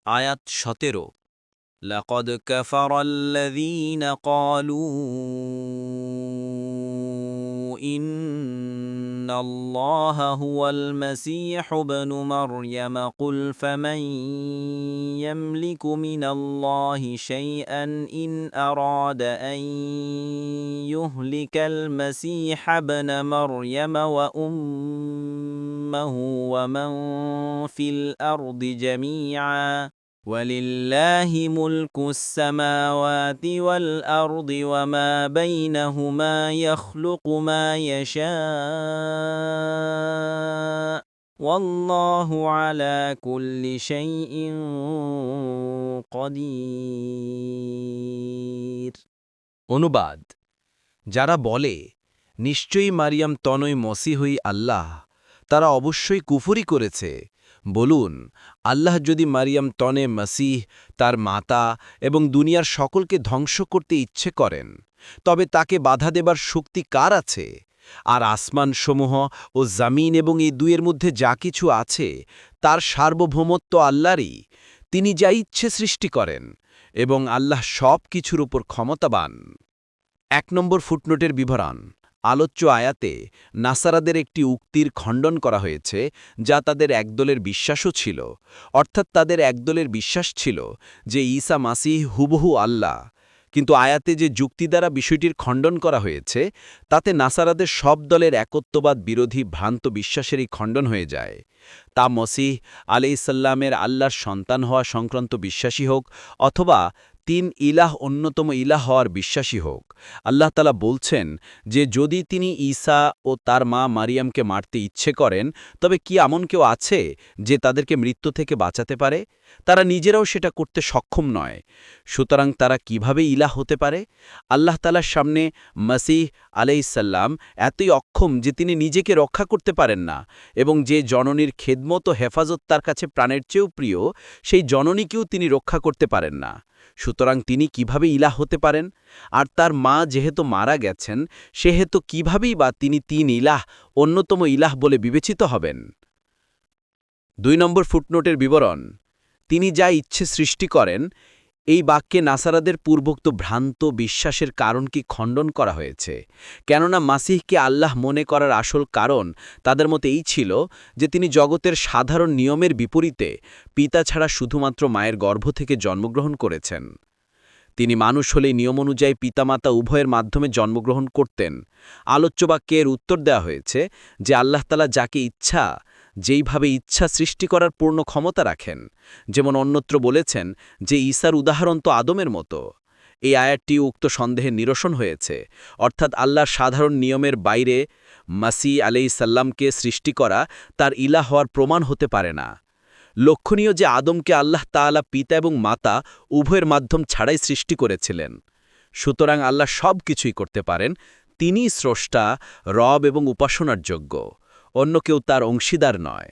আয়াত 17 লাকাদ কাফারাল্লাযীনা ক্বালু ইন্নাল্লাহা হুয়াল মাসীহু ইবনু মারইয়াম কুল ফামান ইয়ামলিকু মিনাল্লাহি শাইআন ইন আরাদা আন ইউহলিকাল মাসীহা ইবনা মারইয়াম ওয়া উম্মাহু ওয়া মান ফিল আরদি জামিআ وَلِلَّهِ مُلْكُ السَّمَاوَاتِ وَالْأَرْضِ وَمَا بَيْنَهُمَا يَخْلُقُ مَا يَشَاءُ وَاللَّهُ عَلَى كُلِّ شَيْءٍ قَدِيرٌ। অনুবাদ: যারা বলে নিশ্চয়ই মারিয়াম তনয় মসিহই আল্লাহ, তারা অবশ্যই কুফরি করেছে। বলুন, আল্লাহ যদি মারিয়াম তনে মসিহ, তার মাতা এবং দুনিয়ার সকলকে ধ্বংস করতে ইচ্ছে করেন, তবে তাকে বাধা দেবার শক্তি কার আছে? আর আসমানসমূহ ও জামিন এবং এই দুয়ের মধ্যে যা কিছু আছে তার সার্বভৌমত্ব আল্লাহরই। তিনি যা ইচ্ছে সৃষ্টি করেন এবং আল্লাহ সব কিছুর উপর ক্ষমতাবান। 1 নম্বর ফুটনোটের বিবরণ। আলোচ্য আয়াতে নাসারাদের একটি উক্তির খণ্ডন করা হয়েছে, যা তাদের একদলের বিশ্বাসও ছিল। অর্থাৎ তাদের একদলের বিশ্বাস ছিল যে ঈসা মাসিহ হুবহু আল্লাহ। কিন্তু আয়াতে যে যুক্তি দ্বারা বিষয়টির খণ্ডন করা হয়েছে, তাতে নাসারাদের সব দলের একত্ববাদ বিরোধী ভ্রান্ত বিশ্বাসেরই খণ্ডন হয়ে যায়। তা মসিহ আলাইহিসসালামের আল্লাহর সন্তান হওয়া সংক্রান্ত বিশ্বাসী হোক, অথবা 3 ইলাহ অন্যতম ইলাহ হওয়ার বিশ্বাসী হোক। আল্লাহ তাআলা বলছেন যে যদি তিনি ঈসা ও তার মা মারিয়ামকে মারতে ইচ্ছে করেন, তবে কি এমন কেউ আছে যে তাদেরকে মৃত্যু থেকে বাঁচাতে পারে? তারা নিজেরাও সেটা করতে সক্ষম নয়। সুতরাং তারা কিভাবে ইলাহ হতে পারে? আল্লাহ তাআলার সামনে মসিহ আলাইহিসসালাম এতই অক্ষম যে তিনি নিজেকে রক্ষা করতে পারেন না, এবং যে জননীর খেদমত ও হেফাজত তার কাছে প্রাণের চেয়েও প্রিয়, সেই জননীকেও তিনি রক্ষা করতে পারেন না। সুতরাং তিনি কিভাবে ইলাহ হতে পারেন? আর তার মা যেহেতু মারা গেছেন, সেহেতু কিভাবেই বা তিনি 3 ইলাহ অন্যতম ইলাহ বলে বিবেচিত হবেন? 2 নম্বর ফুটনোটের বিবরণ। তিনি যা ইচ্ছে সৃষ্টি করেন, এই বাক্যে নাসারাদের পূর্বোক্ত ভ্রান্ত বিশ্বাসের কারণ কি খণ্ডন করা হয়েছে। কেননা মাসিহকে আল্লাহ মনে করার আসল কারণ তাদের মতে এই ছিল যে তিনি জগতের সাধারণ নিয়মের বিপরীতে পিতা ছাড়া শুধুমাত্র মায়ের গর্ভ থেকে জন্মগ্রহণ করেছেন। তিনি মানুষ হলে নিয়ম অনুযায়ী পিতামাতা উভয়ের মাধ্যমে জন্মগ্রহণ করতেন। আলোচ্য বাক্যের উত্তর দেওয়া হয়েছে যে আল্লাহ তাআলা যাকে ইচ্ছা যেইভাবে ইচ্ছা সৃষ্টি করার পূর্ণ ক্ষমতা রাখেন। যেমন অন্যত্র বলেছেন যে ঈসার উদাহরণ তো আদমের মতো। এই আয়াতটি উক্ত সন্দেহের নিরসন হয়েছে, অর্থাৎ আল্লাহর সাধারণ নিয়মের বাইরে মাসিহ আলাইহিসসালামকে সৃষ্টি করা তার ইলাহ হওয়ার প্রমাণ হতে পারে না। লক্ষণীয় যে আদমকে আল্লাহ তাআলা পিতা এবং মাতা উভয়ের মাধ্যম ছাড়াই সৃষ্টি করেছিলেন। সুতরাং আল্লাহ সব কিছুই করতে পারেন। তিনিই স্রষ্টা, রব এবং উপাসনার যোগ্য। অন্য কেউ তার অংশীদার নয়।